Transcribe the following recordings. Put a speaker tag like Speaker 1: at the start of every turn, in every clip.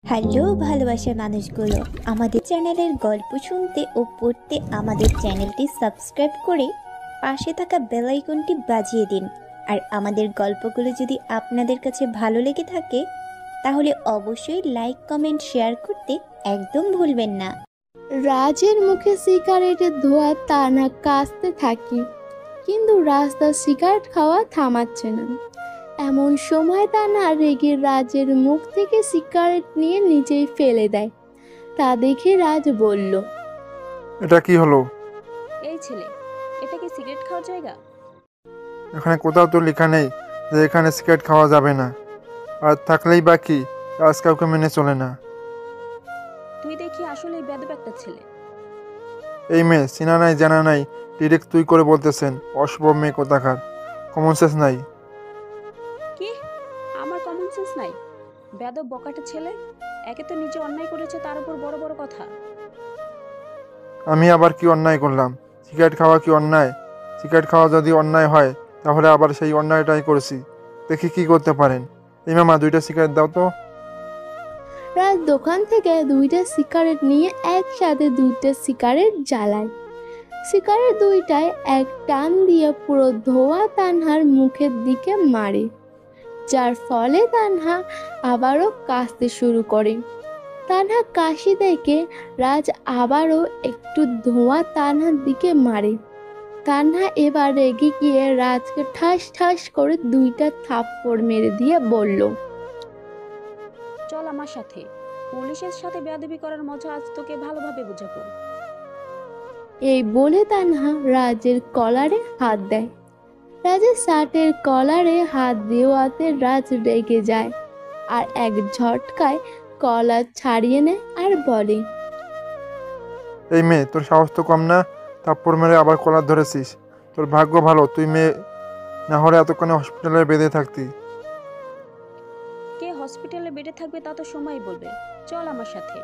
Speaker 1: Hello ভালোবাসার মানুষগুলো, আমাদের চ্যানেলের গল্প শুনতে ও পড়তে আমাদের চ্যানেলটি সাবস্ক্রাইব করে পাশে থাকা বেল আইকনটি বাজিয়ে দিন। আর আমাদের গল্পগুলো যদি আপনাদের কাছে ভালো লেগে থাকে তাহলে অবশ্যই লাইক, কমেন্ট, শেয়ার করতে একদম ভুলবেন না।
Speaker 2: রাজের মুখে সিগারেটের ধোঁয়া টানা কাশতে থাকে, কিন্তু রাজ তার সিগারেট খাওয়া থামাচ্ছে না। এমন সময় তানা রেগে রাজের মুখ থেকে সিগারেট নিয়ে নিচেই ফেলে দেয়। তা দেখে রাজ বলল,
Speaker 3: এটা কি হলো?
Speaker 4: এই ছেলে, এটা কি সিগারেট খাওয়ার জায়গা?
Speaker 3: এখানে কোথাও তো লেখা নেই যে এখানে সিগারেট খাওয়া যাবে না। আর থাকলেই বা কি, আজ কাউকে মেনে চলে না।
Speaker 4: তুই দেখি আসলেই বেয়াদব একটা ছেলে।
Speaker 3: এই মেয়ে চেনা নাই জানা নাই, ডিরেক্ট তুই করে বলতেছেন। অশুভ মেয়ে কোথাকার, কমন সেন্স নাই।
Speaker 4: কি? আমার কমন সেন্স নাই? বেয়াদব বকাটে ছেলে, একে তো নিজে অন্যায় করেছে, তার উপর বড় বড় কথা।
Speaker 3: আমি আবার কি অন্যায় করলাম? সিগারেট খাওয়া কি অন্যায়? সিগারেট খাওয়া যদি অন্যায় হয় তাহলে আবার সেই অন্যায়টাই করেছি। দেখি কি করতে পারেন। এই মামা, 2টা সিগারেট দাও তো।
Speaker 2: রাজ দোকান থেকে 2টা সিগারেট নিয়ে একসাথে 2টা সিগারেট জ্বালায়। সিগারেট 2টায় এক টান দিয়ে পুরো ধোঁয়া তানহার মুখের দিকে মারে, যার ফলে তানহা আবারও কাশতে শুরু করে। তানহা কাশি দেখে রাজ আবারও একটু ধোঁয়া তানহার দিকে মারে। তানহা এবার রেগে গিয়ে রাজকে ঠাস ঠাস করে 2টা থাপ্পড় মেরে দিয়ে বলল,
Speaker 4: চল আমার সাথে, পুলিশের সাথে বেয়াদবি করার মজা আজ তোকে ভালোভাবে বুঝাবো।
Speaker 2: এই বলে তানহা রাজের কলারে হাত দেয়। রাজের শার্টের কলারে হাত দেওয়াতে রাজ রেগে যায় আর এক ঝটকায় কলার ছাড়িয়ে নেয় আর বলে,
Speaker 3: এই মেয়ে, তোর সাহস তো কম না? থাপ্পড় মেরে আবার কলার ধরেছিস। তোর ভাগ্য ভালো তুই মেয়ে, না হলে এতক্ষণে হসপিটালে বেঁধে থাকতি।
Speaker 4: কে হসপিটালে বেডে থাকবে তা তো সময় বলবে। চল আমার সাথে।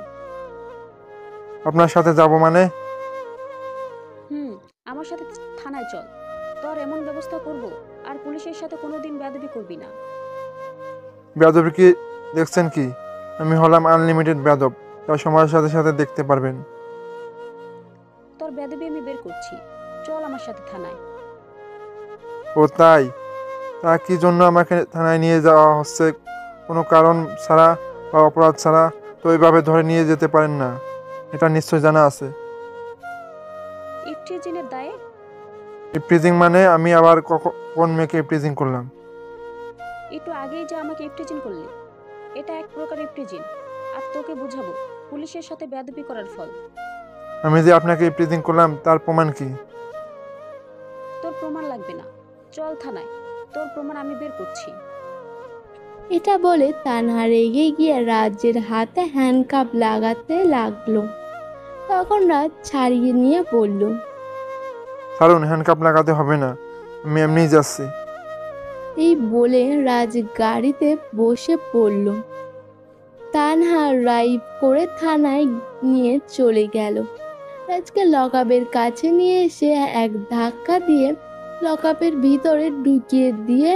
Speaker 3: আপনার সাথে যাব মানে?
Speaker 4: আমার সাথে থানায় চল। তোর এমন ব্যবস্থা করব, আর পুলিশের সাথে কোনোদিন বেয়াদবি করবি না।
Speaker 3: বেয়াদবি কি দেখছেন কি? আমি হলাম আনলিমিটেড বেয়াদব, তা সময়ের সাথে সাথে দেখতে পারবেন।
Speaker 4: তোর বেয়াদবি আমি বের করছি। চল আমার সাথে থানায়।
Speaker 3: ও তাই? তা কি জন্য আমাকে থানায় নিয়ে যাওয়া হচ্ছে? কোনো কারণ ছাড়া বা অপরাধ ছাড়া তো এইভাবে ধরে নিয়ে যেতে পারেন না, এটা নিশ্চয় জানা আছে।
Speaker 4: ইফটিজিংয়ের দায়ে।
Speaker 3: ইফটিজিং মানে? আমি আবার কোন মেয়েকে ইফটিজিং করলাম?
Speaker 4: একটু আগেই যে আমাকে ইফটিজিং করলি, এটা এক প্রকার ইফটিজিং। আর তোকে বুঝাবো পুলিশের সাথে বেয়াদবি করার ফল।
Speaker 3: আমি যে আপনাকে ইফটিজিং করলাম তার প্রমাণ কি?
Speaker 4: তোর প্রমাণ লাগবে না, চল থানায়, তোর প্রমাণ আমি বের করছি।
Speaker 2: এটা বলে তানহা রেগে গিয়ে রাজের হাতে হ্যান্ডকাপ লাগাতে লাগলো। তখন রাজ ছাড়িয়ে নিয়ে বলল,
Speaker 3: ছাড়ুন, হ্যান্ডকাপ লাগাতে হবে না, আমি এমনিই যাচ্ছি।
Speaker 2: এই বলে রাজ গাড়িতে বসে পড়ল। তানহা ড্রাইভ করে থানায় নিয়ে চলে গেল। রাজকে লকআপের কাছে নিয়ে এসে এক ধাক্কা দিয়ে লকআপের ভিতরে ঢুকিয়ে দিয়ে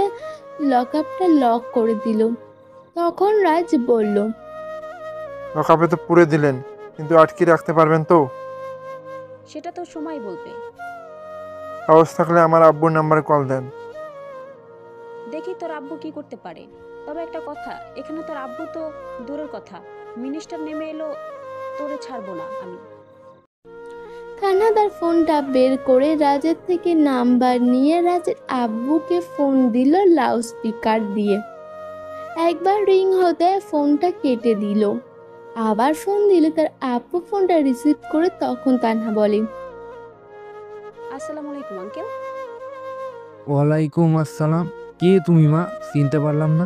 Speaker 2: লকআপটা লক করে দিল। তখন রাজ বলল,
Speaker 3: লকআপে তো পুরে দিলেন, কিন্তু আটকে রাখতে পারবেন তো?
Speaker 4: সেটা তো সময় বলবে।
Speaker 3: সাহস থাকলে আমার আব্বুর নাম্বারে কল দেন।
Speaker 4: দেখি তোর আব্বু কি করতে পারে। তবে একটা কথা, এখানে তোর আব্বু তো দূরের কথা, মিনিস্টার নেমে এলো, তোরে ছাড়বো না আমি।
Speaker 2: তানহা তার ফোনটা বের করে রাজের থেকে নাম্বার নিয়ে রাজের আব্বুকে ফোন দিল লাউড স্পিকার দিয়ে। একবার রিং হতে ফোনটা কেটে দিল। আবার ফোন দিলে তার আব্বু ফোনটা রিসিভ করে তখন তানহা বলে,
Speaker 4: আসসালামু আলাইকুম আঙ্কেল।
Speaker 5: ওয়ালাইকুম আসসালাম। কে তুমি মা? চিনতে পারলাম না।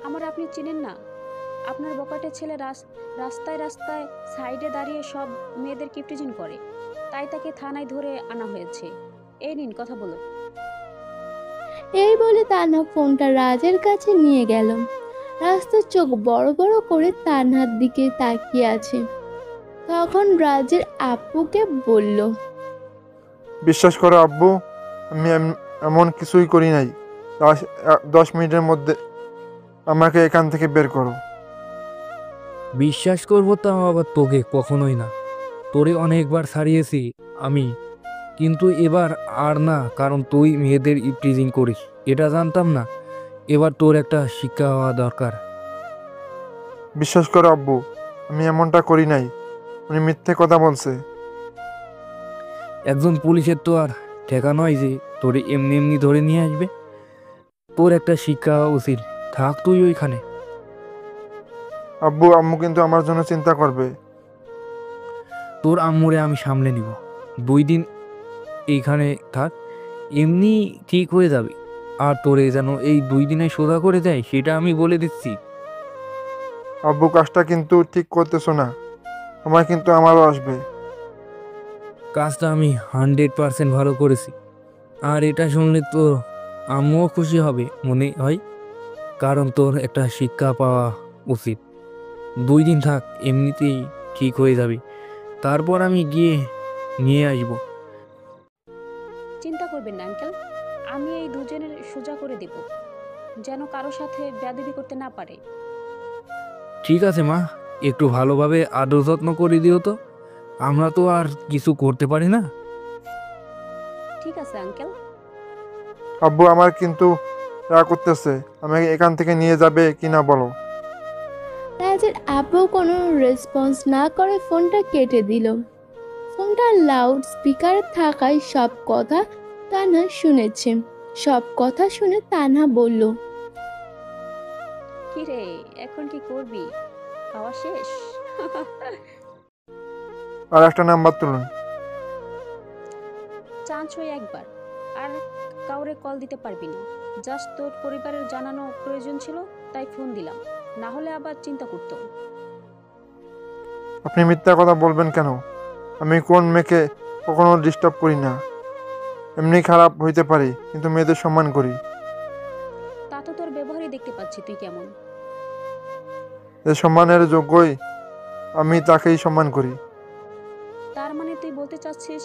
Speaker 4: আমার আপনি চিনেন না? আপনার বকাটে ছেলে রাস্তায় রাস্তায় সাইডে দাঁড়িয়ে সব মেয়েদের কিপটিজিং করে, তাই তাকে থানায় ধরে আনা হয়েছে। এই নিন, কথা বলো।
Speaker 2: এই বলে তানহা ফোনটা রাজের কাছে নিয়ে গেল। রাজ তো চোখ বড় বড় করে তানহার দিকে তাকিয়ে আছে। তখন রাজের আব্বুকে বলল,
Speaker 3: বিশ্বাস করো আব্বু, আমি এমন কিছুই করি নাই। 10 মিনিটের মধ্যে আমাকে এখান থেকে বের করো।
Speaker 5: বিশ্বাস করবো তাও আবার তোকে কখনোই না। তোরে অনেকবার ছাড়িয়েছি আমি, কিন্তু এবার আর না, কারণ তুই মেয়েদের ইপটিজিং করিস এটা জানতাম না। এবার তোর একটা শিক্ষা হওয়া দরকার।
Speaker 3: বিশ্বাস করো আব্বু, আমি এমনটা করি নাই। উনি মিথ্যে কথা বলছে।
Speaker 5: একজন পুলিশের তো আর ঠেকা নয় যে তোরে এমনি এমনি ধরে নিয়ে আসবে। তোর একটা শিক্ষা হওয়া উচিত। থাক তুই ওইখানে।
Speaker 3: আব্বু, আম্মু কিন্তু আমার জন্য চিন্তা করবে।
Speaker 5: তোর আম্মুরে আমি সামলে নিব। 2 দিন এইখানে থাক, এমনি ঠিক হয়ে যাবে। আর তোরে যেন এই 2 দিনে সোজা করে দেয় সেটা আমি বলে দিচ্ছি।
Speaker 3: আব্বু, কাজটা কিন্তু ঠিক করতেছো না। সময় কিন্তু আমারও আসবে।
Speaker 5: কাজটা আমি 100% ভালো করেছি। আর এটা শুনলে তো আম্মুও খুশি হবে মনে হয়, কারণ তোর একটা শিক্ষা পাওয়া উচিত। 2 দিন থাক, এমনিতেই ঠিক হয়ে যাবে। তারপর আমি গিয়ে নিয়ে আসবো।
Speaker 4: চিন্তা করবেন না আঙ্কেল, আমি এই দুজনের সোজা করে দেব, যেন কারো সাথে বেয়াদবি করতে না পারে।
Speaker 5: ঠিক আছে মা, একটু ভালোভাবে আদর যত্ন করে দিও তো। আমরা তো আর কিছু করতে পারি না।
Speaker 4: ঠিক আছে আঙ্কেল।
Speaker 3: আব্বু, আমার কিন্তু রাগ করতেছে। আমাকে এখান থেকে নিয়ে যাবে কিনা বলো।
Speaker 2: রাজের আব্বু কোনো রেসপন্স না করে ফোনটা কেটে দিল। ফোনটা লাউড স্পিকারে থাকায় সব কথা তানহা শুনেছে। সব কথা শুনে তানহা বলল,
Speaker 4: কি রে, এখন কি করবি? খাওয়া শেষ?
Speaker 3: আর একটা নাম্বার তুলুন।
Speaker 4: চান্স হয়ে একবার, আর কাউরে কল দিতে পারবি না। জাস্ট তোর পরিবারের জানানো প্রয়োজন ছিল, তাই ফোন দিলাম, না হলে আবার চিন্তা করতো।
Speaker 3: আপনি মিথ্যা কথা বলবেন কেন? আমি কোন মেয়েকে কখনো ডিস্টার্ব করি না। এমনি খারাপ হইতে পারি, কিন্তু মেয়েদের সম্মান করি।
Speaker 4: তা তো তোর ব্যবহারই দেখতে পাচ্ছি তুই কেমন।
Speaker 3: যে সম্মানের যোগ্যই আমি তাকেই সম্মান করি।
Speaker 4: তার মানে তুই বলতে চাচ্ছিস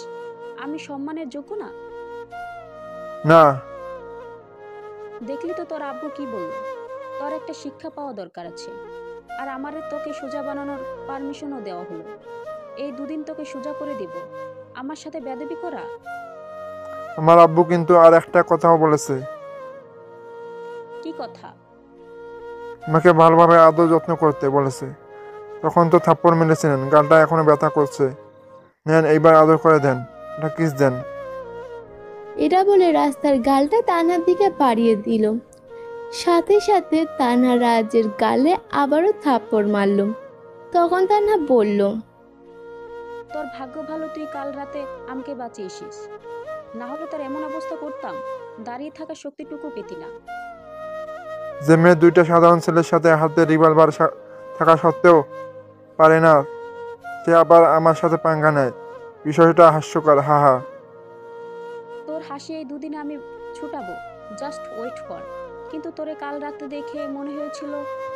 Speaker 4: আমি সম্মানের যোগ্য না?
Speaker 3: না,
Speaker 4: দেখলি তো তোর আব্বু কি বললো, তোর একটা শিক্ষা পাওয়া দরকার আছে। আর আমারে তোকে সোজা বানানোর পারমিশনও দেওয়া হলো। এই 2 দিন তোকে সোজা করে দিব, আমার সাথে বেয়াদবি করা?
Speaker 3: আমার আব্বু কিন্তু আর একটা কথাও বলেছে।
Speaker 4: কি কথা?
Speaker 3: আমাকে ভালোভাবে আদর যত্ন করতে বলেছে। তখন তো থাপ্পড় মেরেছিলেন, গালটা এখনো ব্যথা করছে। নেন, এইবার আদর করে দেন, একটা কিস দেন।
Speaker 2: এটা বলে রাস্তার গালটা তানহার দিকে বাড়িয়ে দিল। সাথে সাথে তানহা রাজের গালে আবারও থাপ্পড় মারল। তখন তানহা বলল,
Speaker 4: তোর ভাগ্য ভালো তুই কাল রাতে আমাকে বাঁচিয়েছিস, না হলে তোর এমন অবস্থা করতাম দাঁড়িয়ে থাকার শক্তিটুকু পেতি না।
Speaker 3: যে মেয়ে 2টা সাধারণ ছেলের সাথে হাতে রিভলভার থাকা সত্ত্বেও পারে না, সে আবার আমার সাথে পাঙ্গা নেয়। বিষয়টা হাস্যকর, হাহা।
Speaker 4: তোর হাসি এই 2 দিনে আমি ছুটাবো, জাস্ট ওয়েট কর। কিন্তু তোরে কাল রাতে দেখে মনে হয়েছিল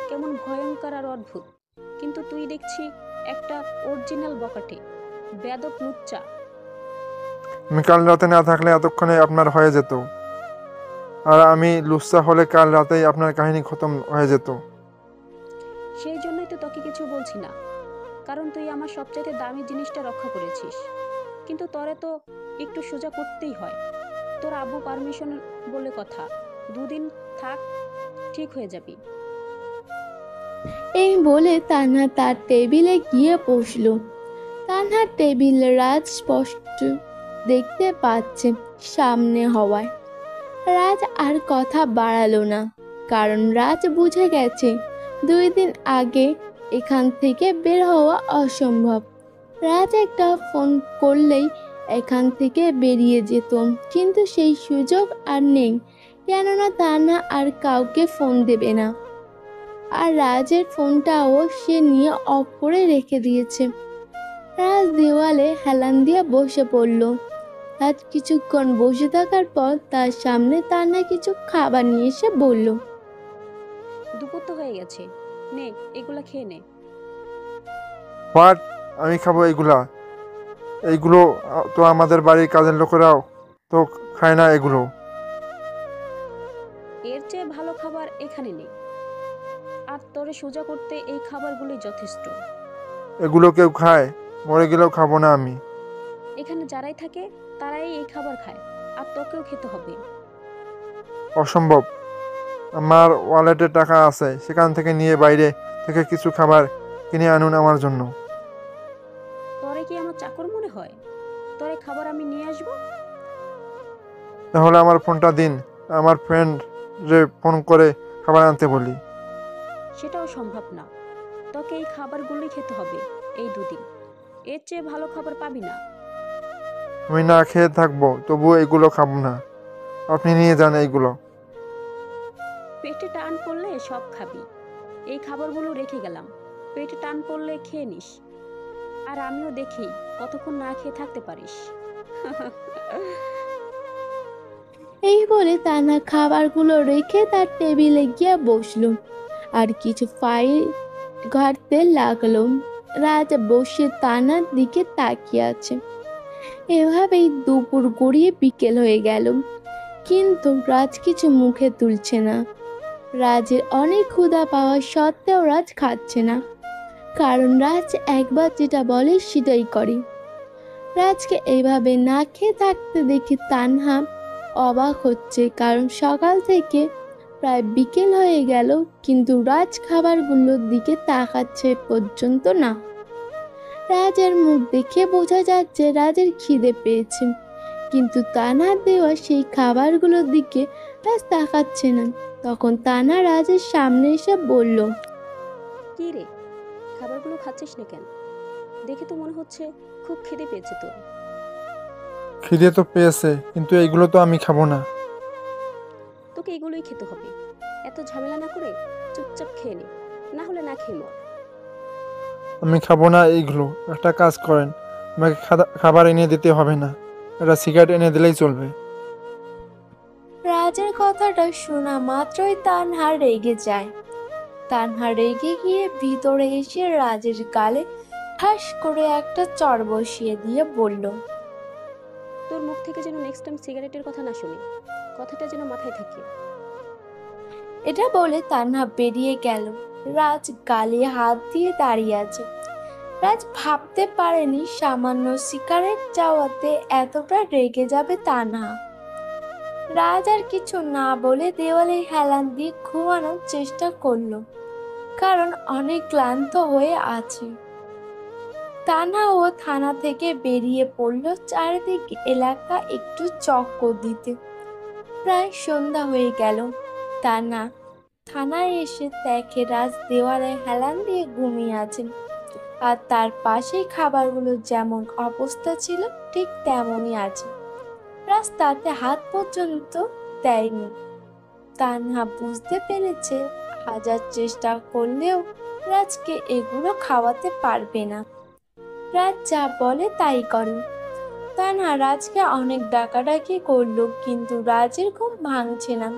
Speaker 4: কেমন ভয়ঙ্কর আর অদ্ভুত, কিন্তু তুই দেখছি একটা অরিজিনাল বকাটে, বেয়াদব লুচ্চা।
Speaker 3: আমি কাল রাতে না থাকলে এতক্ষণে আপনার হয়ে যেত। আর আমি লুচ্চা হলে কাল রাতেই আপনার কাহিনী খতম হয়ে যেত।
Speaker 4: সেই জন্যই তো তোকে কিছু বলছি না, কারণ তুই আমার সবচাইতে দামি জিনিসটা রক্ষা করেছিস। কিন্তু তোরে তো একটু সোজা করতেই হয়। তোর আব্বু পারমিশন বলে কথা, 2 দিন থাক, ঠিক হয়ে যাবি।
Speaker 2: এই বলে তানহা তার টেবিলে গিয়ে বসল। তানহার টেবিল রাজ স্পষ্ট দেখতে পাচ্ছে সামনে হওয়ায়। রাজ আর কথা বাড়ালো না, কারণ রাজ বুঝে গেছে 2 দিন আগে এখান থেকে বের হওয়া অসম্ভব। রাজ একটা ফোন করলেই এখান থেকে বেরিয়ে যেত, কিন্তু সেই সুযোগ আর নেই, কেননা তানহা আর কাউকে ফোন দেবে না। আর রাজের ফোনটাও সে নিয়ে অফ করে রেখে দিয়েছে। রাজ দেওয়ালে হেলান দিয়ে বসে পড়ল। রাজ কিছুক্ষণ বসে থাকার পর তার সামনে তান্না কিছু খাবার নিয়ে এসে বলল,
Speaker 4: দুপুর তো হয়ে গেছে, নে এগুলা খেয়ে নে।
Speaker 3: হোয়াট? আমি খাবো এইগুলা? এইগুলো তো আমাদের বাড়ির কাজের লোকেরাও তো খায় না এগুলো।
Speaker 4: এর চেয়ে ভালো খাবার এখানে নেই। আর তোরে সোজা করতে এই খাবারগুলোই যথেষ্ট।
Speaker 3: এগুলো কেউ খায়? মরে গেলেও খাবো না আমি।
Speaker 4: এখানে যারাই থাকে তারাই এই খাবার খায়, আর তোকেও খেতে হবে।
Speaker 3: অসম্ভব। আমার ওয়ালেটে টাকা আছে, সেখান থেকে নিয়ে বাইরে থেকে কিছু খাবার কিনে আনুন আমার জন্য।
Speaker 4: তোরে কি আমার চাকর মনে হয়? তোরে খাবার আমি নিয়ে আসবো?
Speaker 3: তাহলে আমার ফোনটা দিন, আমার ফ্রেন্ড ফোন করে খাবার আনতে বলি।
Speaker 4: সেটাও সম্ভব না। তোকে এই খাবারগুলোই খেতে হবে এই 2 দিন। এর চেয়ে ভালো খাবার পাবি না।
Speaker 3: আমি না খেয়ে থাকবো, তবুও এগুলো খাবো না। আপনি নিয়ে যান এইগুলো।
Speaker 4: পেটে টান পড়লে সব খাবি। এই খাবারগুলো রেখে গেলাম, পেটে টান পড়লে খেয়ে নিস। আর আমিও দেখি কতক্ষণ না খেয়ে থাকতে পারিস।
Speaker 2: এই বলে তান্হা খাবারগুলো রেখে তার টেবিলে গিয়ে বসলো আর কিছু ফাইল ঘাঁটতে লাগলো। রাজ বসে তান্হার দিকে তাকিয়ে আছে। এভাবেই দুপুর গড়িয়ে বিকেল হয়ে গেল, কিন্তু রাজ কিছু মুখে তুলছে না। রাজের অনেক ক্ষুধা পাওয়া সত্ত্বেও রাজ খাচ্ছে না, কারণ রাজ একবার যেটা বলে সেটাই করে। রাজকে এইভাবে না খেয়ে থাকতে দেখে তানহা অবাক হচ্ছে, কারণ সকাল থেকে প্রায় বিকেল হয়ে গেল কিন্তু রাজ খাবারগুলোর দিকে তাকাচ্ছে পর্যন্ত না। রাজের মুখ দেখে বোঝা যাচ্ছে রাজের খিদে পেয়েছে, কিন্তু তানহার দেওয়া সেই খাবারগুলোর দিকে রাজ তাকাচ্ছে না। তখন তানহা রাজের সামনে এসে বলল,
Speaker 4: কি রে, খাবারগুলো খাচ্ছিস না কেন? দেখে তো মনে হচ্ছে খুব খিদে পেয়েছে তোর।
Speaker 3: খিদে তো পেয়েছে, কিন্তু এইগুলো তো আমি খাবো না।
Speaker 4: তোকে এগুলোই খেতে হবে। এত ঝামেলা না করে চুপচাপ খেয়ে নে, না হলে না খেয়ে মর।
Speaker 3: আমি খাবো না এইগুলো। একটা কাজ করেন, আমাকে খাবার এনে দিতে হবে না, একটা সিগারেট এনে দিলেই চলবে।
Speaker 2: রাজের কথাটা শোনা মাত্রই তানহা রেগে যায়। তানহা রেগে গিয়ে ভিতরে এসে রাজের গালে ঠাস করে একটা চড় বসিয়ে দিয়ে বলল,
Speaker 4: তোর মুখ থেকে যেন নেক্সট টাইম সিগারেটের কথা না শুনি, কথাটা যেন মাথায় থাকে।
Speaker 2: এটা বলে তানহা বেরিয়ে গেল। রাজ গালে হাত দিয়ে দাঁড়িয়ে আছে। রাজ ভাবতে পারেনি সামান্য সিগারেট চাওয়াতে এতটা রেগে যাবে তানহা। রাজ আর কিছু না বলে দেওয়ালে হেলান দিয়ে ঘুমানোর চেষ্টা করলো, কারণ অনেক ক্লান্ত হয়ে আছে। তানহা ও থানা থেকে বেরিয়ে পড়লো চারিদিক এলাকা একটু চক্কর দিতে। প্রায় সন্ধ্যা হয়ে গেল। তানহা থানায় এসে দেখে রাজ দেওয়ালে হেলান দিয়ে ঘুমিয়ে আছেন, আর তার পাশেই খাবারগুলো যেমন অবস্থা ছিল ঠিক তেমনই আছে। রাজ তাতে হাত পর্যন্ত দেয়নি। তানহা বুঝতে পেরেছে হাজার চেষ্টা করলেও রাজকে এগুলো খাওয়াতে পারবে না। রাজ যা বলে তাই করে। তানহা রাজকে অনেক ডাকাডাকি করলো, কিন্তু রাজের ঘুম ভাঙছে না।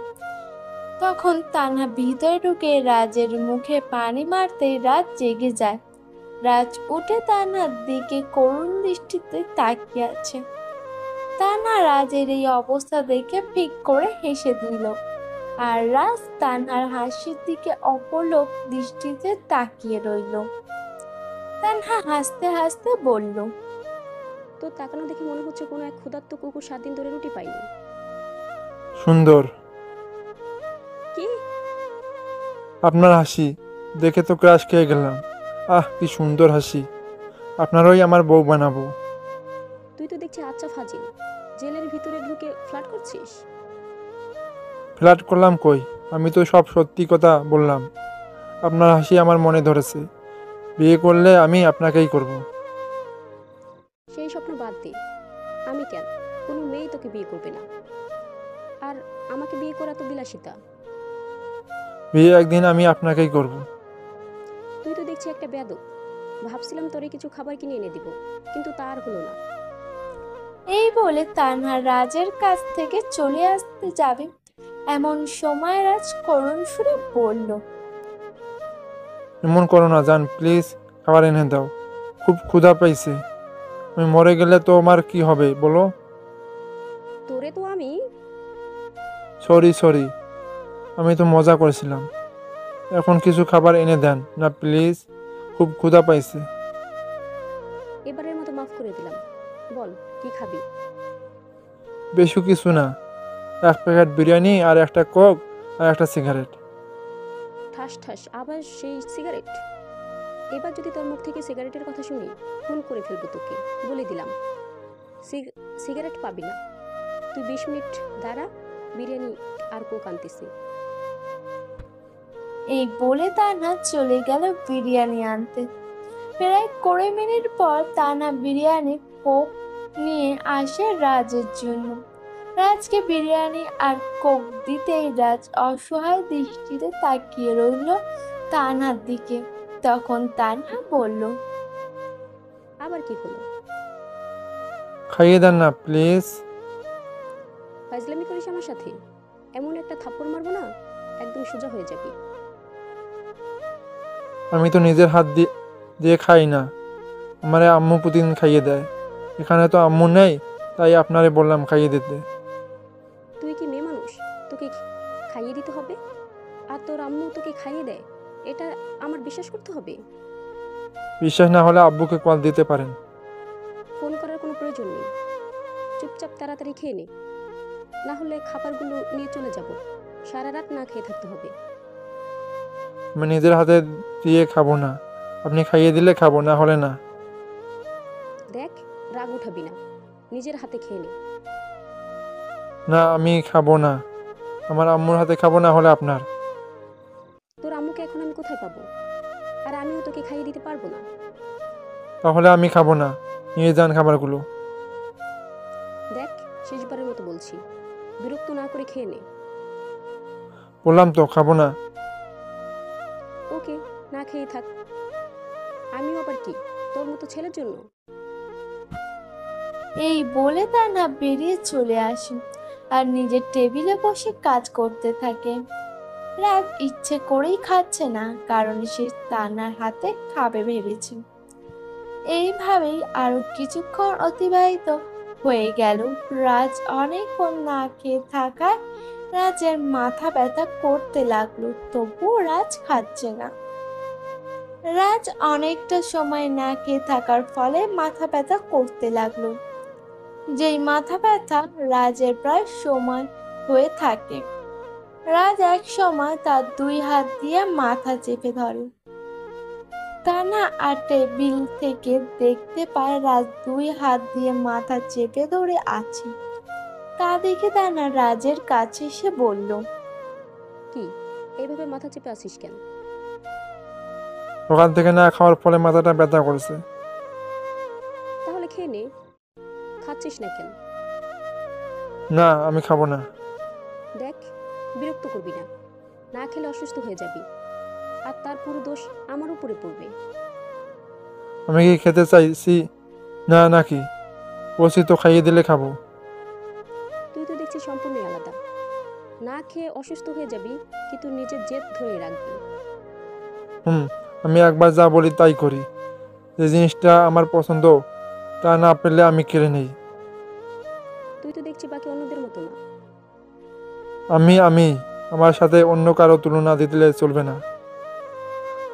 Speaker 2: তখন তানহা ভিতরে ঢুকে রাজের মুখে পানি মারতেই রাজ জেগে যায়। রাজ উঠে তানহার দিকে করুণ দৃষ্টিতে তাকিয়ে আছে। তানহা রাজের এই অবস্থা দেখে ফিক করে হেসে দিল, আর রাজ তানহার হাসির দিকে অপলক দৃষ্টিতে তাকিয়ে রইল। তানহা হাসতে হাসতে বলল,
Speaker 4: তোর তাকানো দেখে মনে হচ্ছে কোনো এক ক্ষুধার্ত কুকুর 7 দিন ধরে রুটি পায়নি।
Speaker 3: সুন্দর।
Speaker 4: কি?
Speaker 3: আপনার হাসি দেখে তো ক্রাশ খেয়ে গেলাম। আহ, কি সুন্দর হাসি! আপনারই আমার বউ বানাবো।
Speaker 4: তুই তো দেখছি আচ্ছা ফাজিল, জেলের ভিতরে ঢুকে ফ্ল্যাট করছিস।
Speaker 3: ফ্ল্যাট করলাম কই? আমি তো সব সত্যি কথা বললাম। আপনার হাসি আমার মনে ধরেছে। বিয়ে করলে আমি আপনাকেই করব।
Speaker 4: সেই স্বপ্ন বাদ দে। আমি কেন, কোনো মেয়েই তোকে বিয়ে করবে না। আর আমাকে বিয়ে করা তো বিলাসিতা।
Speaker 3: বিয়ে একদিন আমি আপনাকেই করব।
Speaker 4: তুই তো দেখছি একটা বেয়াদব। ভাবছিলাম তোরে কিছু খাবার কিনে এনে দিব, কিন্তু তা আর হলো না।
Speaker 2: এই বলে তানহা রাজের কাছ থেকে চলে আসতে যাবে, এমন সময় রাজ করুণ সুরে বলল,
Speaker 3: এমন করো না জান, প্লিজ খাবার এনে দাও। খুব ক্ষুধা পাইছে। আমি মরে গেলে তো আমার কি হবে বলো?
Speaker 4: তোরে তো আমি।
Speaker 3: সরি, আমি তো মজা করেছিলাম। এখন কিছু খাবার এনে দেন না প্লিজ, খুব ক্ষুধা পাইছে।
Speaker 4: এবারের মতো মাফ করে দিলাম, বল কি খাবি?
Speaker 3: বেশি কিছু না, এক প্যাকেট বিরিয়ানি আর একটা কোক আর একটা সিগারেট।
Speaker 4: ঠাস ঠাস আবার সেই সিগারেট? এবার যদি তোর মুখ থেকে সিগারেটের কথা শুনি খুন করে ফেলবো তোকে, বলে দিলাম। সিগারেট পাবি না, তুই 20 মিনিট দাঁড়া, বিরিয়ানি আর কোক আনতেছি।
Speaker 2: এই বলে তানহা চলে গেল বিরিয়ানি আনতে। প্রায় 20 মিনিট পর তানহা বিরিয়ানি কোক নিয়ে আসে রাজের জন্য। রাজকে বিরিয়ানি আর কোক দিতেই রাজ অসহায় দৃষ্টিতে তাকিয়ে রইল তানহার দিকে। তখন তানহা বলল,
Speaker 4: আবার কি হলো?
Speaker 3: খাইয়ে দেন না প্লিজ।
Speaker 4: ফাজলামি করিস আমার সাথে? এমন একটা থাপ্পড় মারবো না, একদম সোজা হয়ে যাবি।
Speaker 3: আমি তো নিজের হাত দিয়ে খাই না, আমারে আম্মু প্রতিদিন খাইয়ে দেয়। এখানে তো আম্মু নেই, তাই আপনারে বললাম খাইয়ে দিতে।
Speaker 4: তুই কি মেয়ে মানুষ, তোকে খাইয়ে দিতে হবে? আর তোর আম্মু তোকে খাইয়ে দেয়, এটা আমার বিশ্বাস করতে হবে?
Speaker 3: বিশ্বাস না হলে আব্বুকে কল দিতে পারেন।
Speaker 4: ফোন করার কোনো প্রয়োজন নেই, চুপচাপ তাড়াতাড়ি খেয়ে নে, না হলে খাবারগুলো নিয়ে চলে যাব। সারা রাত না খেয়ে থাকতে হবে।
Speaker 3: আমি নিজের হাতে দিয়ে খাবো না, আপনি খাইয়ে দিলে খাবো, না হলে না।
Speaker 4: দেখ, রাগ উঠাবি না, নিজের হাতে খেয়ে নে।
Speaker 3: না আমি খাবো না, আমার আম্মুর হাতে খাবো, না হলে আপনার।
Speaker 4: তোর আম্মুকে এখন আমি কোথায় পাবো? আর আমিও তোকে খাইয়ে দিতে পারবো না।
Speaker 3: তাহলে আমি খাবো না, নিয়ে যান খাবারগুলো।
Speaker 4: দেখ, শেষবারের মতো বলছি, বিরক্ত না করে খেয়ে নে।
Speaker 3: বললাম তো খাবো না।
Speaker 4: ওকে, না খেয়ে থাক। আমিও আবার কি তোর মতো ছেলের জন্য?
Speaker 2: এই বলে তানহা বেরিয়ে চলে আসে আর নিজের টেবিলে বসে কাজ করতে থাকে। রাগ ইচ্ছে করেই খাচ্ছে না, কারণ সে তানহার হাতে খাবে ভেবেছে। এইভাবেই আরো কিছুক্ষণ অতিবাহিত হয়ে গেল। রাজ অনেকক্ষণ না খেয়ে থাকায় রাজের মাথা ব্যথা করতে লাগলো, তবুও রাজ খাচ্ছে না। রাজ অনেকটা সময় না খেয়ে থাকার ফলে মাথা ব্যথা করতে লাগলো। যেই মাথা ব্যথা রাজের প্রায় সময় হয়ে থাকে। রাজ এক সময় তার 2 হাত দিয়ে মাথা চেপে ধরে। তানহা আর টেবিল থেকে দেখতে পায় রাজ 2 হাত দিয়ে মাথা চেপে ধরে আছে। তা দেখে তানহা রাজের কাছে এসে বলল,
Speaker 4: কি এইভাবে মাথা চেপে আসিস কেন?
Speaker 3: ওখান থেকে না খাওয়ার ফলে মাথাটা ব্যথা করছে।
Speaker 4: তাহলে খেয়ে নে, খাচ্ছিস না কেন?
Speaker 3: না আমি খাবো না।
Speaker 4: দেখ, বিরক্ত করবি না, না খেলে অসুস্থ হয়ে যাবি, আর তার পুরো দোষ আমার উপরে পড়বে।
Speaker 3: আমি কি খেতে চাইছি না নাকি? বলছি তো খাইয়ে দিলে খাবো।
Speaker 4: তুই তো দেখছি সম্পূর্ণই আলাদা। না খেয়ে অসুস্থ হয়ে যাবি, কিন্তু নিজের জেদ ধরে রাখবি।
Speaker 3: আমি একবার যা বলি তাই করি। যে জিনিসটা আমার পছন্দ তা না পেলে আমি কেড়ে নেই।
Speaker 4: তুই তো দেখছি বাকি অন্যদের মতো না।
Speaker 3: আমি আমার সাথে অন্য কারো তুলনা দিতে চলবে না।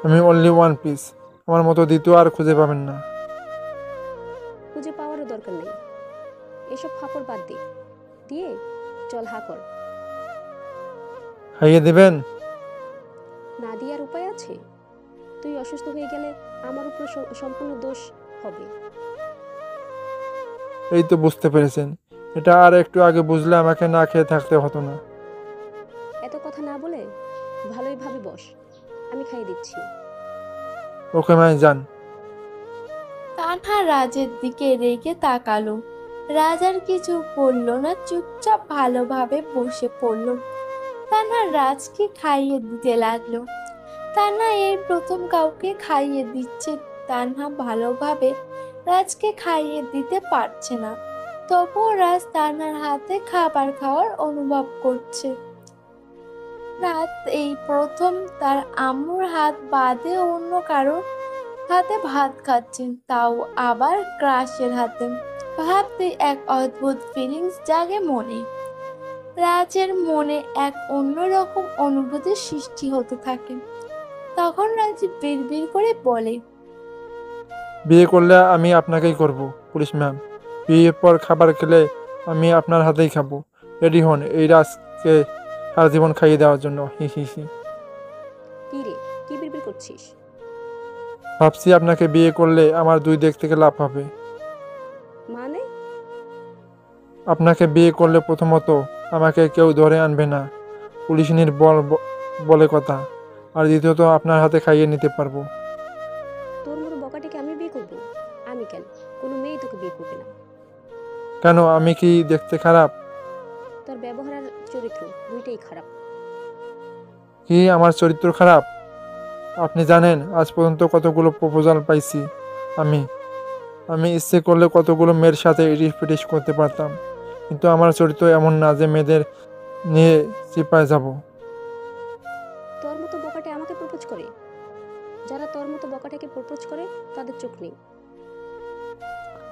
Speaker 3: আমি অনলি ওয়ান পিস, আমার মতো দ্বিতীয় আর খুঁজে পাবেন না।
Speaker 4: খুঁজে পাওয়ারও দরকার নেই, এসব ফাপড় বাদ দে, দিয়ে চল হা কর।
Speaker 3: খাইয়ে দেবেন?
Speaker 4: না দিয়ে আর উপায় আছে? তুই অসুস্থ হয়ে গেলে আমার উপর সম্পূর্ণ দোষ হবে।
Speaker 3: এই তো বুঝতে পেরেছেন, এটা আর একটু আগে বুঝলে আমাকে না খেয়ে থাকতে হতো না।
Speaker 4: এত কথা না বলে ভালোই ভাবে বস, আমি খাইয়ে দিচ্ছি।
Speaker 3: ওকে মাই যান।
Speaker 2: তানহা রাজের দিকে রেগে তাকালো। রাজ আর কিছু বলল না, চুপচাপ ভালোভাবে বসে পড়ল। তানহা রাজকে খাইয়ে দিতে লাগলো। তানহা এই প্রথম কাউকে খাইয়ে দিচ্ছে। তানহা ভালোভাবে রাজকে খাইয়ে দিতে পারছে না, তবুও রাজ তানহার হাতে খাবার খাওয়ার অনুভব করছে। রাত এই প্রথম তার আম্মুর হাত বাদে অন্য কারোর হাতে ভাত খাচ্ছেন, তাও আবার ক্রাশের হাতে। ভাবতে এক অদ্ভুত ফিলিংস জাগে মনে। রাজের মনে এক অন্যরকম অনুভূতির সৃষ্টি হতে থাকে। তখন রাজ বিড়বিড় করে বলে,
Speaker 3: বিয়ে করলে আমি আপনাকেই করব পুলিশ ম্যাম। বিয়ের পর খাবার খেলে আমি আপনার হাতেই খাবো। রেডি হন এই রাজকে সারা জীবন খাইয়ে দেওয়ার জন্য। হি হি হি।
Speaker 4: কি রে, কি বিড়বিড় করছিস?
Speaker 3: ভাবছি আপনাকে বিয়ে করলে আমার 2 দিক থেকে লাভ হবে।
Speaker 4: মানে?
Speaker 3: আপনাকে বিয়ে করলে প্রথমত আমাকে কেউ ধরে আনবে না, পুলিশ নির্বল বলে কথা। আর দ্বিতীয়ত আপনার হাতে খাইয়ে নিতে পারবো।
Speaker 4: তোর মতো বকাটিকে আমি বিয়ে করব? আমি কেন? কোনো মেয়েই তোকে বিয়ে করবে না।
Speaker 3: কেন, আমি কি দেখতে খারাপ?
Speaker 4: তোর ব্যবহার আর চরিত্র দুইটাই খারাপ।
Speaker 3: কি আমার চরিত্র খারাপ? আপনি জানেন আজ পর্যন্ত কতগুলো প্রপোজাল পাইছি আমি। আমি ইচ্ছে করলে কতগুলো মেয়ের সাথে ইটিস পিটিস করতে পারতাম, কিন্তু আমার চরিত্র এমন না যে মেয়েদের নিয়ে চিপায় যাব।
Speaker 4: তোর মতো বকাটে আমাকে প্রপোজ করে? যারা তোর মতো বকাটাকে প্রপোজ করে তাদের চোখ নেই।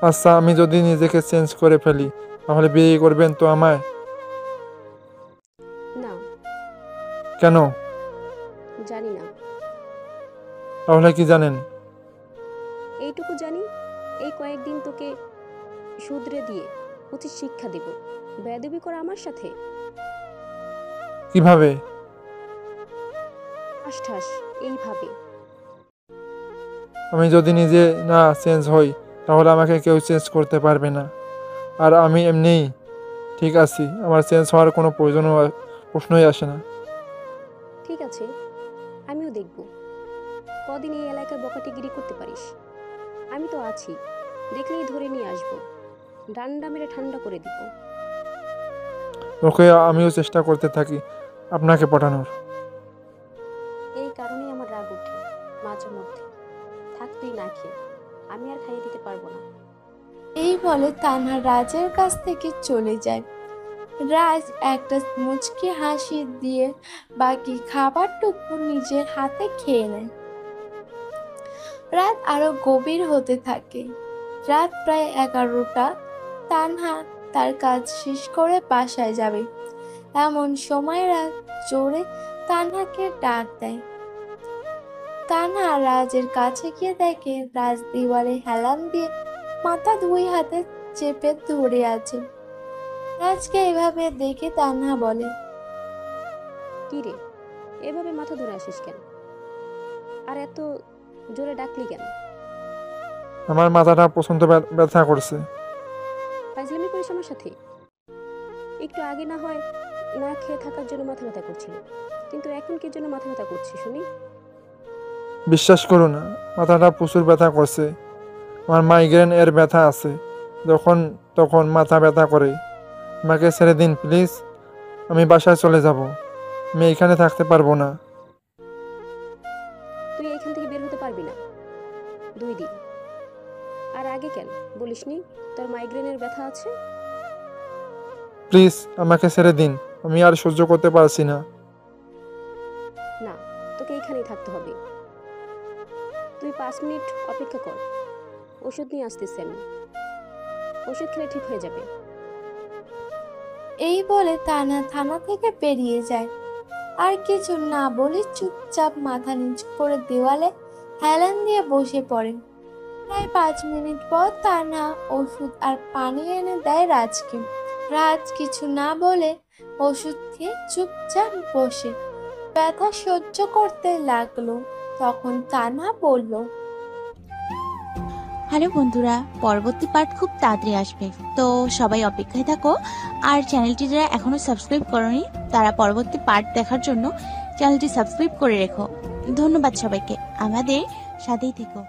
Speaker 3: আচ্ছা, আমি যদি নিজেকে চেঞ্জ করে ফেলি তাহলে বিয়ে করবেন তো আমায়?
Speaker 4: না,
Speaker 3: কেন?
Speaker 4: জানি না।
Speaker 3: তাহলে কি জানেন?
Speaker 4: এইটুকু জানি, এই কয়েকদিন তোকে শুধরে দিয়ে উচিত শিক্ষা দেব। বেয়াদবি করা আমার সাথে?
Speaker 3: কিভাবে?
Speaker 4: ঠাস ঠাস এইভাবে।
Speaker 3: আমি যদি নিজে না চেঞ্জ হই তাহলে আমাকে কেউ চেঞ্জ করতে পারবে না। আর আমি এমনিই ঠিক আছি, আমার চেঞ্জ হওয়ার কোনো প্রশ্নই আসে না।
Speaker 4: ঠিক আছে, আমিও দেখব কদিন এই এলাকার বকাটিগিরি করতে পারিস। আমি তো আছি, দেখলেই ধরে নিয়ে আসবো, ডান্ডা মেরে ঠান্ডা করে দিব।
Speaker 3: ওকে, আমিও চেষ্টা করতে থাকি আপনাকে পটানোর।
Speaker 4: এই কারণেই আমার রাগ ওঠে মাঝে মধ্যে। থাক তুই না খেয়ে, আমি আর খাইয়ে দিতে পারবো না।
Speaker 2: এই বলে তানহা রাজের কাছ থেকে চলে যায়। রাজ একটা মুচকি হাসি দিয়ে বাকি খাবারটুকু নিজের হাতে খেয়ে নেয়। রাত আরো গভীর হতে থাকে। রাত প্রায় 11টা। তানহা তার কাজ শেষ করে বাসায় যাবে এমন সময় রাজ জোরে তানহাকে ডাক দেয়। তানহা রাজের কাছে গিয়ে দেখে রাজ দেওয়ালে হেলান দিয়ে মাথা 2 হাতে চেপে ধরে আছে। রাজকে এভাবে দেখে তানহা বলে,
Speaker 4: কি রে, এভাবে মাথা ধরে আসিস কেন? আর এত জোরে ডাকলি কেন?
Speaker 3: আমার মাথাটা প্রচন্ড ব্যথা করছে।
Speaker 4: ফাইজলামি করিস আমার সাথে? একটু আগে না হয় না খেয়ে থাকার জন্য মাথা ব্যথা করছিল, কিন্তু এখন কি জন্য মাথা ব্যথা করছি শুনি?
Speaker 3: বিশ্বাস করুন, মাথাটা প্রচুর ব্যথা করছে। আমার মাইগ্রেন এর ব্যথা আছে, যখন তখন মাথা ব্যথা করে। আমাকে ছেড়ে দিন প্লিজ, আমি বাসায় চলে যাব। আমি এখানে থাকতে পারবো না।
Speaker 4: তুই এখান থেকে বের হতে পারবি না 2 দিন। আর আগে কেন বলিসনি তোর মাইগ্রেনের ব্যথা আছে?
Speaker 3: প্লিজ আমাকে ছেড়ে দিন, আমি আর সহ্য করতে পারছি না।
Speaker 4: না, তোকে এখানেই থাকতে হবে। তুই 5 মিনিট অপেক্ষা কর, ওষুধ নিয়ে আসতেছি আমি। ওষুধ খেলে ঠিক হয়ে যাবে।
Speaker 2: এই বলে তানহা থানা থেকে বেরিয়ে যায়। আর কিছু না বলে চুপচাপ মাথা নিচু করে দেওয়ালে হেলান দিয়ে বসে পড়ে। প্রায় 5 মিনিট পর তানহা ওষুধ আর পানি এনে দেয় রাজকে। রাজ কিছু না বলে ওষুধ খেয়ে চুপচাপ বসে ব্যথা সহ্য করতে লাগলো। তখন তানহা বলল,
Speaker 1: হ্যালো বন্ধুরা, পরবর্তী পার্ট খুব তাড়াতাড়ি আসবে, তো সবাই অপেক্ষায় থাকো। আর চ্যানেলটি যারা এখনো সাবস্ক্রাইব করোনি তারা পরবর্তী পার্ট দেখার জন্য চ্যানেলটি সাবস্ক্রাইব করে রেখো। ধন্যবাদ সবাইকে, আমাদের সাথেই থেকো।